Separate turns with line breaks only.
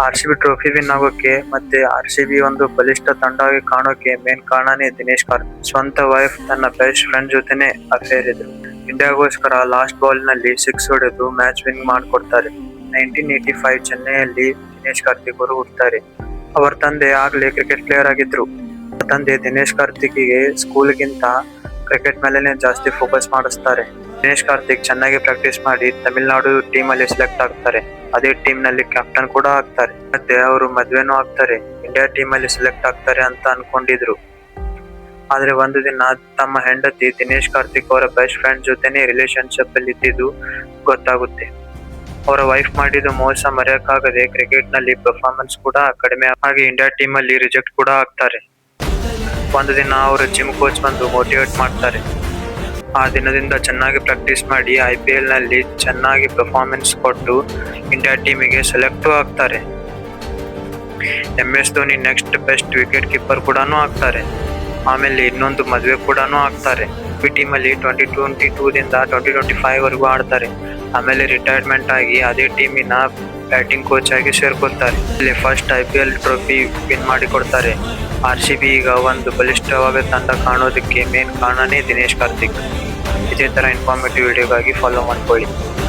RCB trophy win ಆಗೋಕೆ ಮತ್ತೆ RCB ಒಂದು ಬಲಿಷ್ಠ ತಂಡವಾಗಿ ಕಾಣೋಕೆ ಮೇನ್ ಕಾರಣನೇ ದಿನೇಶ್ ಕಾರ್ತಿಕ್. ಸ್ವಂತ ವೈಫ್ ತನ್ನ ಬೆಸ್ಟ್ ಫ್ರೆಂಡ್ ಜೊತೆನೆ ಅಫೇರ್ ಇದ್ರು. ಇಂಡಿಯಾಗೋಸ್ಕರ ಲಾಸ್ಟ್ ಬಾಲ್ ನಲ್ಲಿ 6 ಹೊಡೆದು ಮ್ಯಾಚ್ ವಿನ್ ಮಾಡಿಕೊಡ್ತಾರೆ. 1985 ಚೆನ್ನೈಯಲ್ಲಿ ದಿನೇಶ್ ಕಾರ್ತಿಕ್ ಅವರು ಹುಟ್ಟುತ್ತಾರೆ. ಅವರ ತಂದೆ ಆಗ್ಲೇ ಕ್ರಿಕೆಟ್ ಪ್ಲೇಯರ್ ಆಗಿದ್ರು. ತಂದೆ ದಿನೇಶ್ ಕಾರ್ತಿಕ್ಗೆ ಸ್ಕೂಲ್ಗಿಂತ ಕ್ರಿಕೆಟ್ ಮೇಲೆನೆ ಜಾಸ್ತಿ ಫೋಕಸ್ ಮಾಡಿಸ್ತಾರೆ. ದಿನೇಶ್ ಕಾರ್ತಿಕ್ ಚೆನ್ನಾಗಿ ಪ್ರಾಕ್ಟೀಸ್ ಮಾಡಿ ತಮಿಳುನಾಡು ಟೀಮ್ ಅಲ್ಲಿ ಸೆಲೆಕ್ಟ್ ಆಗ್ತಾರೆ. ಅದೇ ಟೀಮ್ ನಲ್ಲಿ ಕ್ಯಾಪ್ಟನ್ ಕೂಡ ಆಗ್ತಾರೆ. ಮತ್ತೆ ಅವರು ಮದ್ವೆನೂ ಆಗ್ತಾರೆ. ಇಂಡಿಯಾ ಟೀಮ್ ಅಲ್ಲಿ ಸೆಲೆಕ್ಟ್ ಆಗ್ತಾರೆ ಅಂತ ಅನ್ಕೊಂಡಿದ್ರು. ಆದ್ರೆ ಒಂದು ದಿನ ತಮ್ಮ ಹೆಂಡತಿ ದಿನೇಶ್ ಕಾರ್ತಿಕ್ ಅವರ ಬೆಸ್ಟ್ ಫ್ರೆಂಡ್ ಜೊತೆನೆ ರಿಲೇಶನ್ಶಿಪ್ ಅಲ್ಲಿ ಇದ್ದಿದ್ದು ಗೊತ್ತಾಗುತ್ತೆ. ಅವರ ವೈಫ್ ಮಾಡಿದ ಮೋಸ ಮರೆಯಕ್ಕಾಗದೆ ಕ್ರಿಕೆಟ್ ನಲ್ಲಿ ಪರ್ಫಾರ್ಮೆನ್ಸ್ ಕೂಡ ಕಡಿಮೆ ಆಗಿ ಇಂಡಿಯಾ ಟೀಮ್ ಅಲ್ಲಿ ರಿಜೆಕ್ಟ್ ಕೂಡ ಆಗ್ತಾರೆ. ಒಂದು ದಿನ ಅವರ ಜಿಮ್ ಕೋಚ್ ಬಂದು ಮೋಟಿವೇಟ್ ಮಾಡ್ತಾರೆ. ಆ ದಿನದಿಂದ ಚೆನ್ನಾಗಿ ಪ್ರಾಕ್ಟೀಸ್ ಮಾಡಿ IPL ನಲ್ಲಿ ಚೆನ್ನಾಗಿ ಪರ್ಫಾರ್ಮೆನ್ಸ್ ಕೊಟ್ಟು ಇಂಡಿಯಾ ಟೀಮಿಗೆ ಸೆಲೆಕ್ಟ್ ಆಗ್ತಾರೆ. MS Dhoni next best wicket keeper ಕೂಡ ಆಗ್ತಾರೆ. ಆಮೇಲೆ ಇನ್ನೊಂದು ಮದುವೆ ಕೂಡ ಆಗ್ತಾರೆ. ಈ ಟೀಮ್ ಅಲ್ಲಿ 2022 ದಿಂದ 2025 ವರೆಗೂ ಆಡ್ತಾರೆ. ಆಮೇಲೆ ರಿಟೈರ್ಮೆಂಟ್ ಆಗಿ ಅದೇ ಟೀಮಿನ ಬ್ಯಾಟಿಂಗ್ ಕೋಚ್ ಆಗಿ ಸೇರ್ಕೊತಾರೆ. ಇಲ್ಲಿ ಫಸ್ಟ್ IPL ಟ್ರೋಫಿ ವಿನ್ ಮಾಡಿ ಕೊಡ್ತಾರೆ. RCB ಈಗ ಒಂದು ಬಲಿಷ್ಠವಾದ ತಂಡ ಕಾಣೋದಕ್ಕೆ ಮೇನ್ ಕಾರಣನೇ ದಿನೇಶ್ ಕಾರ್ತಿಕ್. ಇದೇ ತರ ಇನ್ಫಾರ್ಮೇಟಿವ್ ವಿಡಿಯೋಗಾಗಿ ಫಾಲೋ ಮಾಡ್ಕೊಳ್ಳಿ.